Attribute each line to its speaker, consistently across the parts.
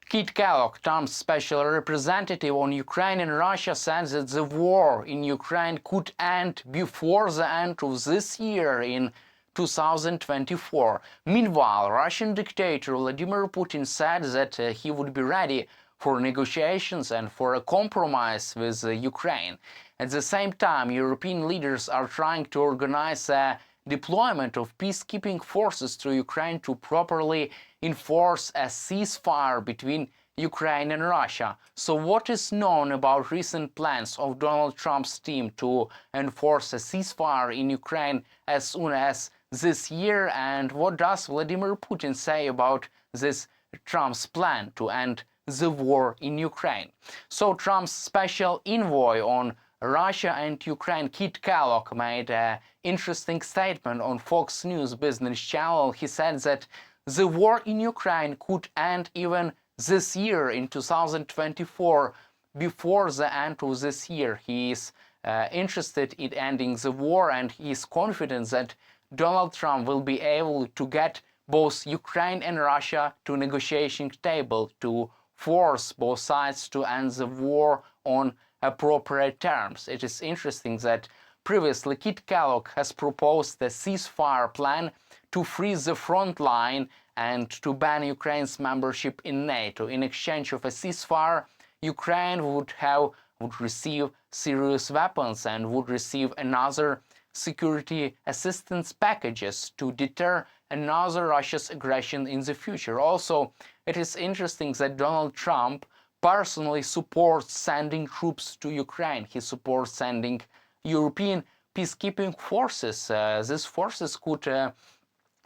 Speaker 1: Kit Kellogg, Trump's special representative on Ukraine and Russia, said that the war in Ukraine could end before the end of this year in 2024. Meanwhile, Russian dictator Vladimir Putin said that he would be ready for negotiations and for a compromise with Ukraine. At the same time, European leaders are trying to organize a deployment of peacekeeping forces to Ukraine to properly enforce a ceasefire between Ukraine and Russia. So what is known about recent plans of Donald Trump's team to enforce a ceasefire in Ukraine as soon as this year, and what does Vladimir Putin say about this Trump's plan to end the war in Ukraine? So Trump's special envoy on Russia and Ukraine, Kit Kellogg, made an interesting statement on Fox News business channel. He said that the war in Ukraine could end even this year in 2024, before the end of this year. He is interested in ending the war, and he is confident that Donald Trump will be able to get both Ukraine and Russia to negotiation table to force both sides to end the war on appropriate terms. It is interesting that previously Kit Kellogg has proposed a ceasefire plan to freeze the front line and to ban Ukraine's membership in NATO. In exchange of a ceasefire, Ukraine would receive serious weapons and would receive another security assistance packages to deter another Russia's aggression in the future. Also, it is interesting that Donald Trump personally supports sending troops to Ukraine. He supports sending European peacekeeping forces. These forces could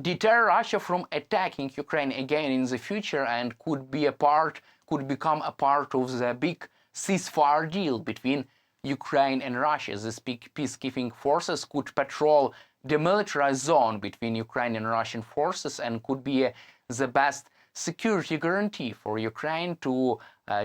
Speaker 1: deter Russia from attacking Ukraine again in the future and could become a part of the big ceasefire deal between Ukraine and Russia. These big peacekeeping forces could patrol the demilitarized zone between Ukrainian and Russian forces and could be the best security guarantee for Ukraine to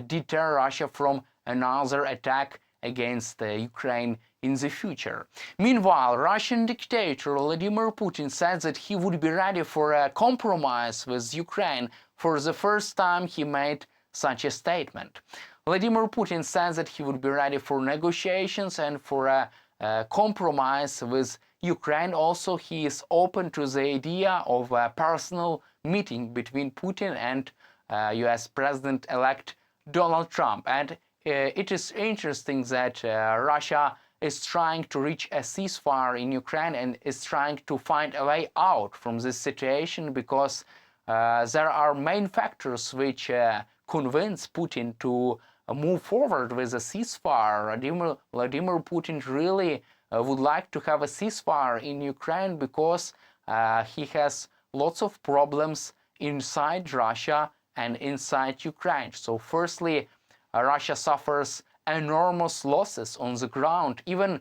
Speaker 1: deter Russia from another attack against Ukraine in the future. Meanwhile, Russian dictator Vladimir Putin said that he would be ready for a compromise with Ukraine. For the first time, he made such a statement. Vladimir Putin said that he would be ready for negotiations and for a compromise with Ukraine. Also, he is open to the idea of a personal meeting between Putin and US President-elect Donald Trump. And it is interesting that Russia is trying to reach a ceasefire in Ukraine and is trying to find a way out from this situation, because there are main factors which convince Putin to move forward with a ceasefire. Vladimir Putin really would like to have a ceasefire in Ukraine because he has lots of problems inside Russia and inside Ukraine. So firstly, Russia suffers enormous losses on the ground. Even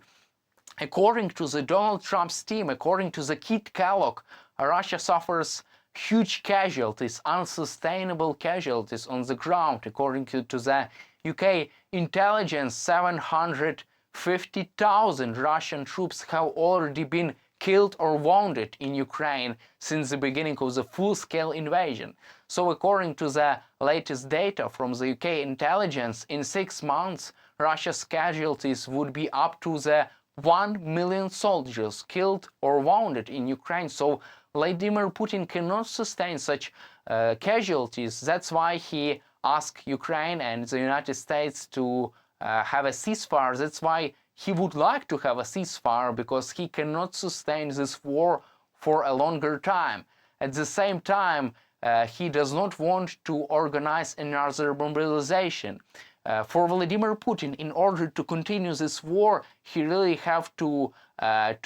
Speaker 1: according to the Donald Trump's team, according to the Kit Kellogg, Russia suffers huge casualties, unsustainable casualties on the ground. According to the UK intelligence, 750,000 Russian troops have already been killed or wounded in Ukraine since the beginning of the full-scale invasion. So according to the latest data from the UK intelligence, in 6 months, Russia's casualties would be up to the 1 million soldiers killed or wounded in Ukraine. So Vladimir Putin cannot sustain such casualties. That's why he asked Ukraine and the United States to have a ceasefire. That's why he would like to have a ceasefire, because he cannot sustain this war for a longer time. At the same time, he does not want to organize another mobilization. For Vladimir Putin, in order to continue this war, he really have to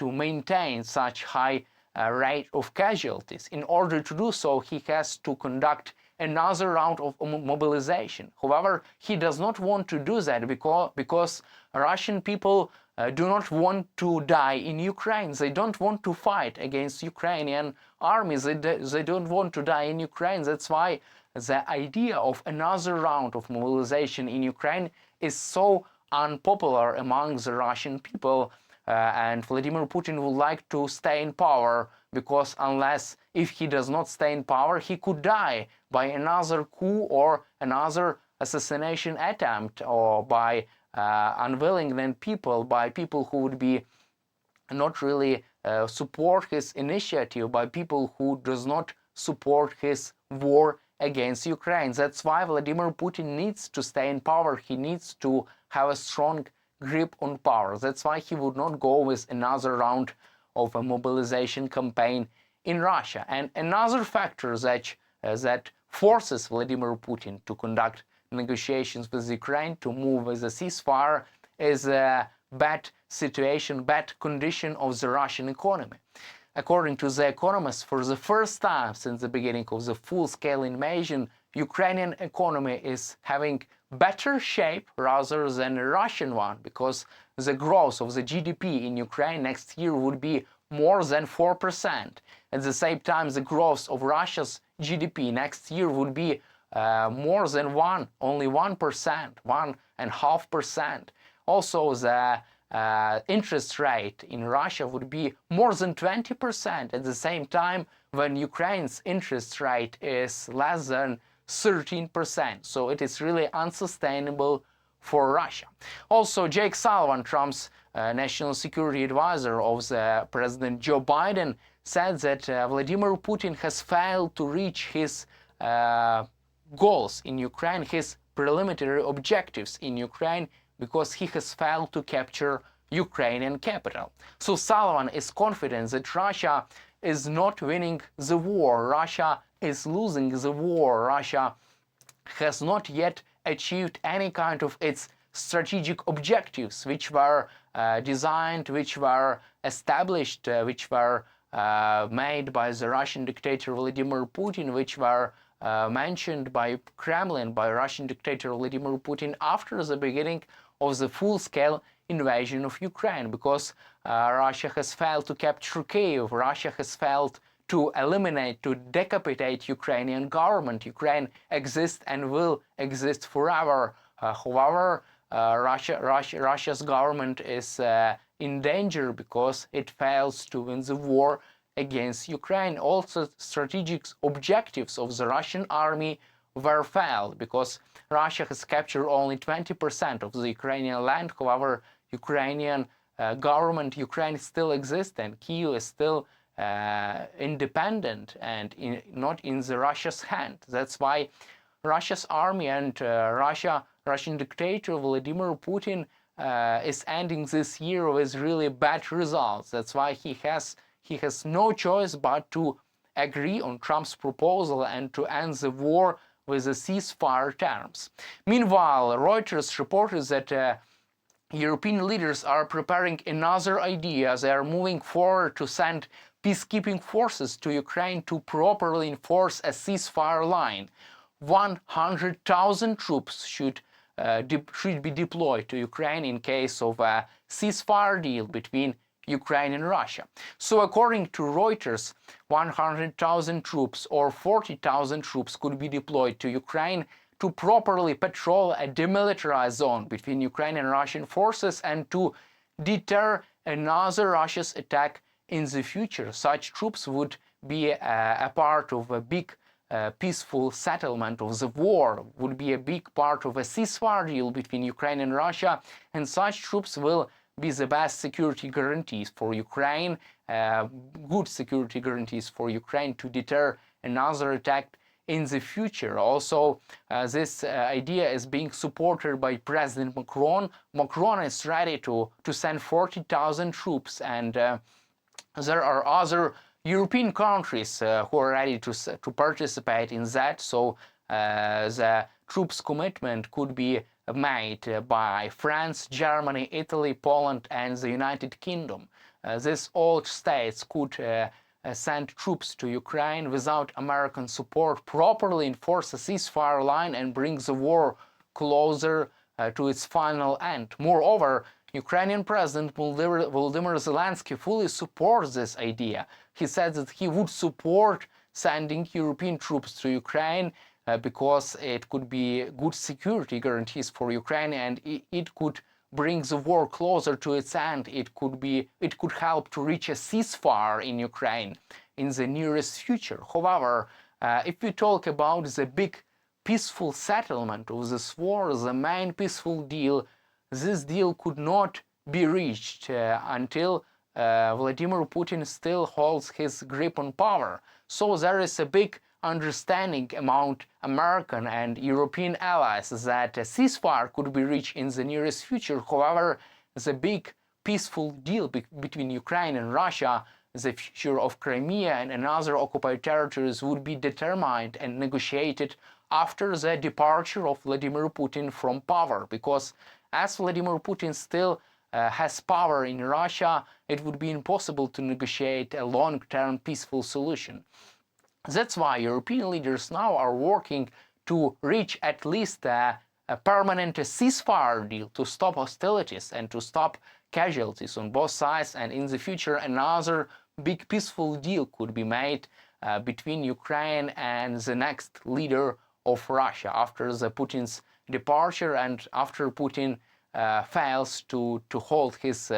Speaker 1: maintain such high rate of casualties. In order to do so, he has to conduct another round of mobilization. However, he does not want to do that because Russian people do not want to die in Ukraine. They don't want to fight against Ukrainian armies. They don't want to die in Ukraine. That's why the idea of another round of mobilization in Ukraine is so unpopular among the Russian people. And Vladimir Putin would like to stay in power, because if he does not stay in power, he could die by another coup or another assassination attempt, or by unwilling people, by people who would be not really support his initiative, by people who does not support his war against Ukraine. That's why Vladimir Putin needs to stay in power. He needs to have a strong grip on power. That's why he would not go with another round of a mobilization campaign in Russia. And another factor that forces Vladimir Putin to conduct negotiations with Ukraine, to move with a ceasefire, is a bad situation, bad condition of the Russian economy. According to The Economist, for the first time since the beginning of the full-scale invasion, Ukrainian economy is having better shape rather than a Russian one, because the growth of the GDP in Ukraine next year would be more than 4%. At the same time, the growth of Russia's GDP next year would be more than only 1%, 1.5%. Also, the interest rate in Russia would be more than 20% at the same time, when Ukraine's interest rate is less than 13%. So it is really unsustainable for Russia. Also, Jake Sullivan, Trump's national security advisor of the President Joe Biden, said that Vladimir Putin has failed to reach his goals in Ukraine, his preliminary objectives in Ukraine, because he has failed to capture Ukrainian capital. So Sullivan is confident that Russia is not winning the war. Russia is losing the war. Russia has not yet achieved any kind of its strategic objectives, which were designed, which were established, which were made by the Russian dictator Vladimir Putin, which were mentioned by Kremlin, by Russian dictator Vladimir Putin after the beginning of the full-scale invasion of Ukraine, because Russia has failed to capture Kyiv, Russia has failed to eliminate, to decapitate Ukrainian government. Ukraine exists and will exist forever. However, Russia's government is in danger because it fails to win the war against Ukraine. Also, strategic objectives of the Russian army were failed, because Russia has captured only 20% of the Ukrainian land. However, Ukrainian government, Ukraine still exists, and Kyiv is still independent and not in the Russia's hand. That's why Russia's army and Russian dictator Vladimir Putin is ending this year with really bad results. That's why he has no choice but to agree on Trump's proposal and to end the war with the ceasefire terms. Meanwhile, Reuters reported that European leaders are preparing another idea. They are moving forward to send peacekeeping forces to Ukraine to properly enforce a ceasefire line. 100,000 troops should be deployed to Ukraine in case of a ceasefire deal between Ukraine and Russia. So according to Reuters, 100,000 troops or 40,000 troops could be deployed to Ukraine to properly patrol a demilitarized zone between Ukraine and Russian forces and to deter another Russia's attack in the future. Such troops would be a part of a big peaceful settlement of the war, would be a big part of a ceasefire deal between Ukraine and Russia, and such troops will be the best security guarantees for Ukraine, good security guarantees for Ukraine to deter another attack in the future. Also, this idea is being supported by President Macron. Macron is ready to send 40,000 troops, and there are other European countries who are ready to participate in that. So the troops commitment could be made by France, Germany, Italy, Poland, and the United Kingdom. These all states could send troops to Ukraine without American support, properly enforce a ceasefire line, and bring the war closer to its final end. Moreover, Ukrainian President Volodymyr Zelensky fully supports this idea. He said that he would support sending European troops to Ukraine because it could be good security guarantees for Ukraine, and it could bring the war closer to its end. It could help to reach a ceasefire in Ukraine in the nearest future. However, If we talk about the big peaceful settlement of this war, the main peaceful deal, this deal could not be reached until Vladimir Putin still holds his grip on power. So there is a big understanding among American and European allies that a ceasefire could be reached in the nearest future. However, the big peaceful deal between Ukraine and Russia, the future of Crimea and other occupied territories, would be determined and negotiated after the departure of Vladimir Putin from power, because as Vladimir Putin still has power in Russia, it would be impossible to negotiate a long-term peaceful solution. That's why European leaders now are working to reach at least a permanent ceasefire deal to stop hostilities and to stop casualties on both sides, and in the future another big peaceful deal could be made between Ukraine and the next leader of Russia after the Putin's departure and after Putin fails to hold his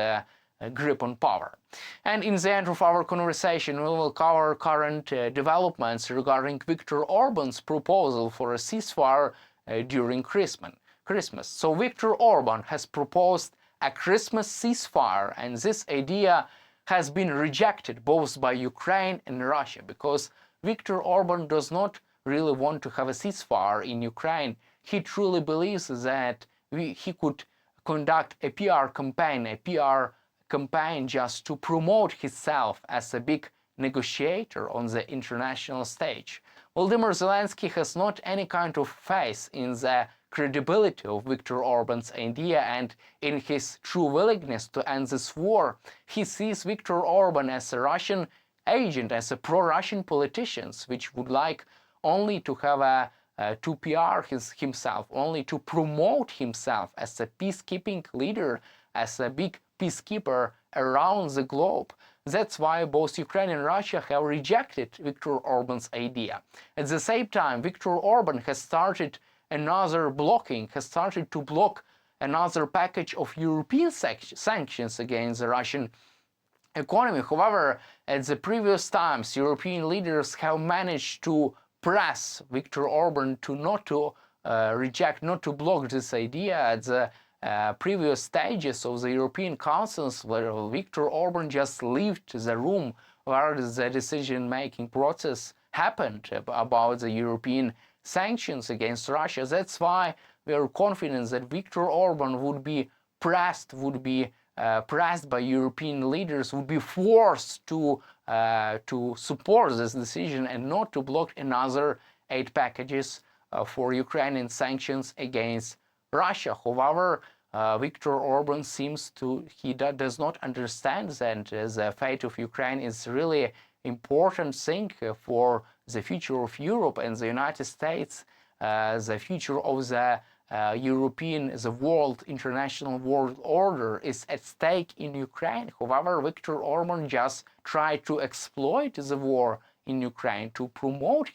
Speaker 1: grip on power. And in the end of our conversation, we will cover current developments regarding Viktor Orban's proposal for a ceasefire during Christmas. So Viktor Orban has proposed a Christmas ceasefire, and this idea has been rejected both by Ukraine and Russia, because Viktor Orban does not really want to have a ceasefire in Ukraine. He truly believes that he could conduct a PR campaign just to promote himself as a big negotiator on the international stage. Volodymyr Zelensky has not any kind of faith in the credibility of Viktor Orban's idea and in his true willingness to end this war. He sees Viktor Orban as a Russian agent, as a pro-Russian politician, which would like only to have to PR himself, only to promote himself as a peacekeeping leader, as a big peacekeeper around the globe. That's why both Ukraine and Russia have rejected Viktor Orban's idea. At the same time, Viktor Orban has started to block another package of European sanctions against the Russian economy. However, at the previous times, European leaders have managed to press Viktor Orban to not to block this idea. At the previous stages of the European councils, where Viktor Orban just left the room where the decision-making process happened about the European sanctions against Russia. That's why we are confident that Viktor Orban would be pressed by European leaders, would be forced to support this decision and not to block another 8 packages for Ukrainian sanctions against Russia. However, Viktor Orban does not understand that the fate of Ukraine is really important thing for the future of Europe and the United States, the future of the international world order is at stake in Ukraine. However, Viktor Orban just tried to exploit the war in Ukraine to promote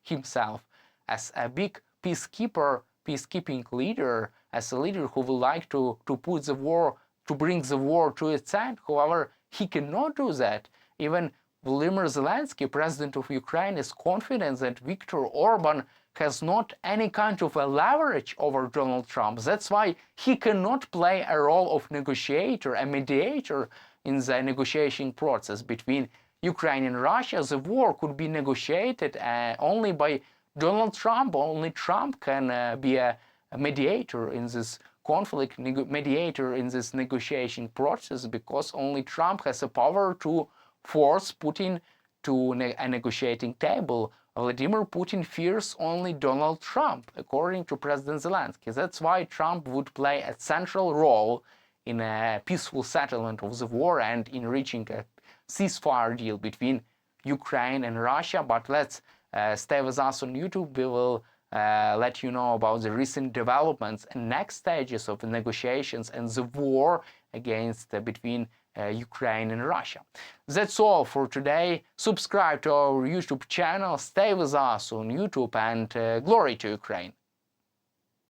Speaker 1: himself as a big peacekeeping leader, as a leader who would like to bring the war to its end. However, he cannot do that. Even Volodymyr Zelensky, president of Ukraine, is confident that Viktor Orban has not any kind of a leverage over Donald Trump. That's why he cannot play a role of negotiator, a mediator in the negotiation process between Ukraine and Russia. The war could be negotiated only by Donald Trump. Only Trump can be a mediator in this conflict, mediator in this negotiation process, because only Trump has the power to force Putin to a negotiating table. Vladimir Putin fears only Donald Trump, according to President Zelensky. That's why Trump would play a central role in a peaceful settlement of the war and in reaching a ceasefire deal between Ukraine and Russia. But let's stay with us on YouTube. We will let you know about the recent developments and next stages of the negotiations and the war between Ukraine and Russia. That's all for today. Subscribe to our YouTube channel, stay with us on YouTube, and glory to Ukraine.